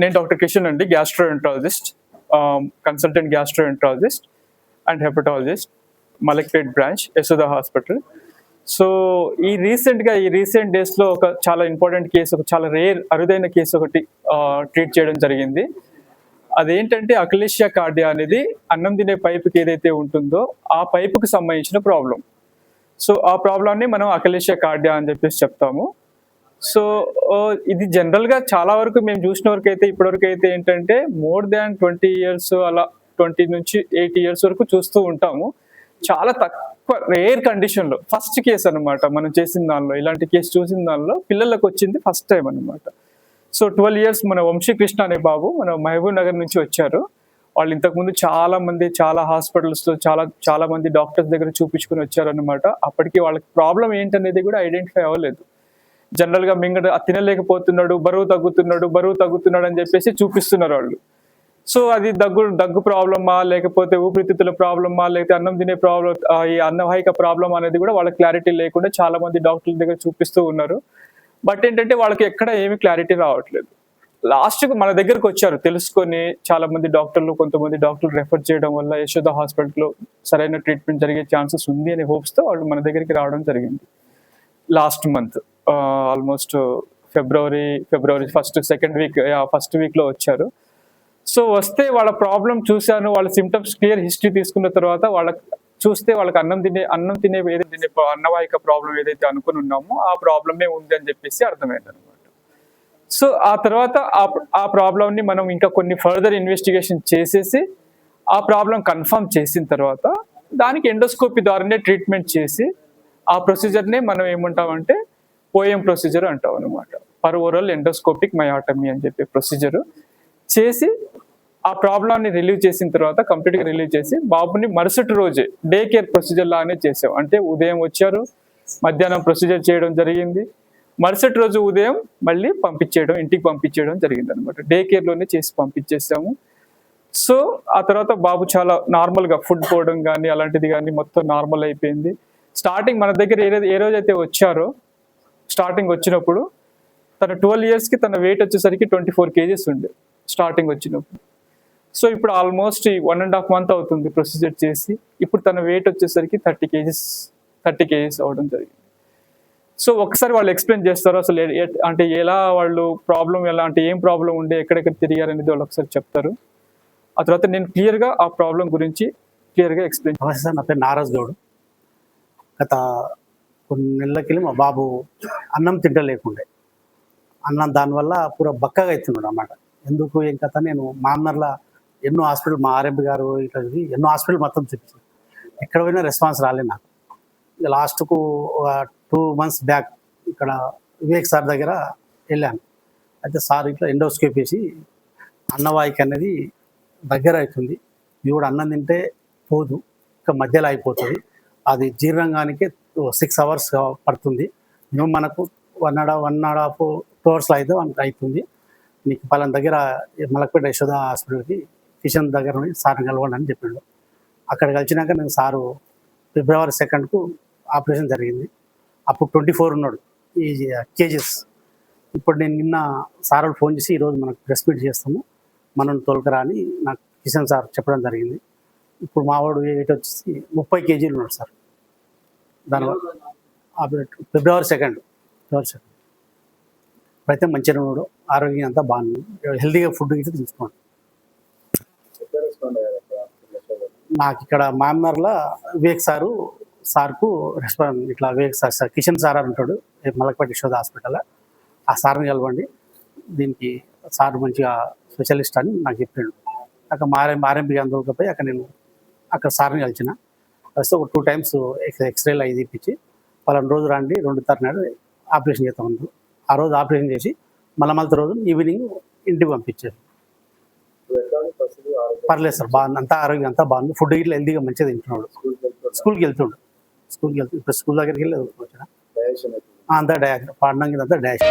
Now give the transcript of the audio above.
నేను డాక్టర్ కిషన్ అండి, gastroenterologist, consultant gastroenterologist and hepatologist, Malakpet branch, Yashoda hospital. So ఈ రీసెంట్ డేస్లో ఒక చాలా ఇంపార్టెంట్ కేసు, ఒక చాలా అరుదైన కేసు ఒకటి ట్రీట్ చేయడం జరిగింది. అదేంటంటే అకలేషియా కార్డియా అనేది అన్నం తినే పైపుకి ఏదైతే ఉంటుందో ఆ పైపుకి సంబంధించిన ప్రాబ్లం. సో ఆ ప్రాబ్లమ్ని మనం అకలేషియా కార్డియా అని చెప్పేసి చెప్తాము. సో ఇది జనరల్గా చాలా వరకు మేము చూసిన వరకు అయితే ఇప్పటివరకు అయితే ఏంటంటే మోర్ దాన్ 20 years, అలా 20 నుంచి 80 years వరకు చూస్తూ ఉంటాము. చాలా తక్కువ రేర్ కండిషన్లో ఫస్ట్ కేసు అనమాట మనం చేసిన దానిలో, ఇలాంటి కేసు చూసిన దానిలో పిల్లలకు వచ్చింది ఫస్ట్ టైం అనమాట. సో 12 years మన వంశీకృష్ణ అనే బాబు మన మహబూబ్ నగర్ నుంచి వచ్చారు. వాళ్ళు ఇంతకుముందు చాలా హాస్పిటల్స్లో చాలా మంది డాక్టర్స్ దగ్గర చూపించుకుని వచ్చారనమాట. అప్పటికి వాళ్ళకి ప్రాబ్లం ఏంటనేది కూడా ఐడెంటిఫై అవ్వలేదు. జనరల్గా తినలేకపోతున్నాడు, బరువు తగ్గుతున్నాడు అని చెప్పేసి చూపిస్తున్నారు వాళ్ళు. సో అది దగ్గు ప్రాబ్లమా, లేకపోతే ఊపిరితిత్తుల ప్రాబ్లమా, లేకపోతే అన్నం తినే ప్రాబ్లం, ఈ అన్నవాహిక ప్రాబ్లం అనేది కూడా వాళ్ళకి క్లారిటీ లేకుండా చాలా మంది డాక్టర్ల దగ్గర చూపిస్తూ ఉన్నారు. బట్ ఏంటంటే వాళ్ళకి ఎక్కడ ఏమీ క్లారిటీ రావట్లేదు. లాస్ట్కి మన దగ్గరకు వచ్చారు తెలుసుకొని చాలా మంది డాక్టర్లు, కొంతమంది డాక్టర్లు రెఫర్ చేయడం వల్ల యశోద హాస్పిటల్లో సరైన ట్రీట్మెంట్ జరిగే ఛాన్సెస్ ఉంది అనే హోప్స్తో వాళ్ళు మన దగ్గరికి రావడం జరిగింది. లాస్ట్ మంత్ ఆల్మోస్ట్ ఫిబ్రవరి ఫస్ట్ వీక్లో వచ్చారు. సో వస్తే వాళ్ళ ప్రాబ్లం చూశాను, వాళ్ళ సిమ్టమ్స్ క్లియర్ హిస్టరీ తీసుకున్న తర్వాత వాళ్ళకి అన్నం తినే అన్నవాహిక ప్రాబ్లం ఏదైతే అనుకుని ఉన్నామో ఆ ప్రాబ్లమే ఉంది అని చెప్పేసి అర్థమైంది అనమాట. సో ఆ తర్వాత ఆ ప్రాబ్లంని మనం ఇంకా కొన్ని ఫర్దర్ ఇన్వెస్టిగేషన్ చేసేసి ఆ ప్రాబ్లం కన్ఫర్మ్ చేసిన తర్వాత దానికి ఎండోస్కోపీ ద్వారానే ట్రీట్మెంట్ చేసి ఆ ప్రొసీజర్నే మనం ఏమంటామంటే పోయం ప్రొసీజర్ అంటాం అనమాట. పర్ ఓరల్ ఎండోస్కోపిక్ మయోటమీ అని చెప్పే ప్రొసీజర్ చేసి ఆ ప్రాబ్లాన్ని రిలీవ్ చేసిన తర్వాత కంప్లీట్గా రిలీవ్ చేసి బాబుని మరుసటి రోజే డే కేర్ ప్రొసీజర్ లాగానే చేసాం. అంటే ఉదయం వచ్చారు, మధ్యాహ్నం ప్రొసీజర్ చేయడం జరిగింది, మరుసటి రోజు ఉదయం మళ్ళీ ఇంటికి పంపించేయడం జరిగింది అనమాట. డే కేర్లోనే చేసి పంపించేసాము. సో ఆ తర్వాత బాబు చాలా నార్మల్గా ఫుడ్ పోవడం కానీ అలాంటిది కానీ మొత్తం నార్మల్ అయిపోయింది. స్టార్టింగ్ మన దగ్గర ఏ రోజైతే వచ్చారో స్టార్టింగ్ వచ్చినప్పుడు తన 12 yearsకి తన వెయిట్ వచ్చేసరికి 24 kgs ఉండే స్టార్టింగ్ వచ్చినప్పుడు. సో ఇప్పుడు ఆల్మోస్ట్ 1.5 months అవుతుంది ప్రొసీజర్ చేసి. ఇప్పుడు తన వెయిట్ వచ్చేసరికి 30 kgs అవడం జరిగింది. సో ఒకసారి వాళ్ళు ఎక్స్ప్లెయిన్ చేస్తారు అసలు అంటే ఎలా వాళ్ళు ప్రాబ్లం అంటే ఏం ప్రాబ్లం ఉండే, ఎక్కడెక్కడ తిరిగారు అనేది వాళ్ళు ఒకసారి చెప్తారు. ఆ తర్వాత నేను క్లియర్గా ఆ ప్రాబ్లం గురించి ఎక్స్ప్లెయిన్. నమస్తే సార్, నా పేరు నారాజ్ గౌడ్. గత కొన్ని నెలలకి మా బాబు అన్నం తింటలేకుండే, దానివల్ల పూర బక్కగా అవుతున్నాడు అన్నమాట. ఎందుకు ఏం కథ, నేను మామనర్లో ఎన్నో హాస్పిటల్, మా ఆర్ఎంపీ గారు ఇట్లా ఎన్నో హాస్పిటల్ మొత్తం చూపించాను, ఎక్కడ పోయినా రెస్పాన్స్ రాలేదు నాకు. లాస్ట్కు 2 months బ్యాక్ ఇక్కడ వివేక్ సార్ దగ్గర వెళ్ళాను. అయితే సార్ ఇట్లా ఎండోస్కోపీ వేసి అన్నవాహిక అనేది దగ్గర అవుతుంది, ఇవి కూడా అన్నం తింటే పోదు, ఇంకా మధ్యలో అయిపోతుంది, అది జీర్ణంగానికి 6 hours పడుతుంది, మేము మనకు 1.5 2 hours అయితే మనకు అవుతుంది, నీకు పలానా దగ్గర మలక్పేట యశోద హాస్పిటల్కి కిషన్ దగ్గర సార్ని కలవండి అని చెప్పిండు. అక్కడ కలిసినాక నేను సారు February 2nd ఆపరేషన్ జరిగింది. అప్పుడు 24 ఉన్నాడు ఈ kgs. ఇప్పుడు నేను నిన్న సార్ వాళ్ళు ఫోన్ చేసి ఈరోజు మనకు ప్రెస్ మీట్ చేస్తాము, మనం తోలుకరా అని నాకు కిషన్ సార్ చెప్పడం జరిగింది. ఇప్పుడు మావాడు వెయిట్ వచ్చేసి 30 kg ఉన్నాడు సార్. దానివల్ల February 2nd ఇప్పుడైతే మంచిగా ఉన్నాడు, ఆరోగ్యం అంతా బాగుంది, హెల్తీగా ఫుడ్ అయితే తీసుకోండి. నాకు ఇక్కడ మామనర్లో వివేక్ సార్కు రెస్పాన్స్ ఇట్లా వివేక్ సార్ కిషన్ సార్ అని ఉంటాడు మలక్పేట యశోద హాస్పిటల్, ఆ సార్ని కలవండి, దీనికి సార్ మంచిగా స్పెషలిస్ట్ అని నాకు చెప్పాడు. అక్కడ ఆర్ఎంపీ అందులోకి అక్కడ సార్ని కలిసిన వస్తే ఒక 2 times ఎక్స్రేలు అవి తీపించి పలానా రోజు రండి 2 తారీఖు ఆపరేషన్ చేస్తామన్నారు. ఆ రోజు ఆపరేషన్ చేసి మళ్ళీ రోజు ఈవినింగ్ ఇంటికి పంపించారు. పర్లేదు సార్, బాగుంది, అంతా ఆరోగ్యం అంతా బాగుంది, ఫుడ్ ఇట్లా హెల్తీగా మంచిగా తింటున్నాడు, స్కూల్కి వెళ్తుండు, ఇప్పుడు స్కూల్ దగ్గరికి వెళ్ళి అంతా డాష్ పాడడానికి అంతా డాష్.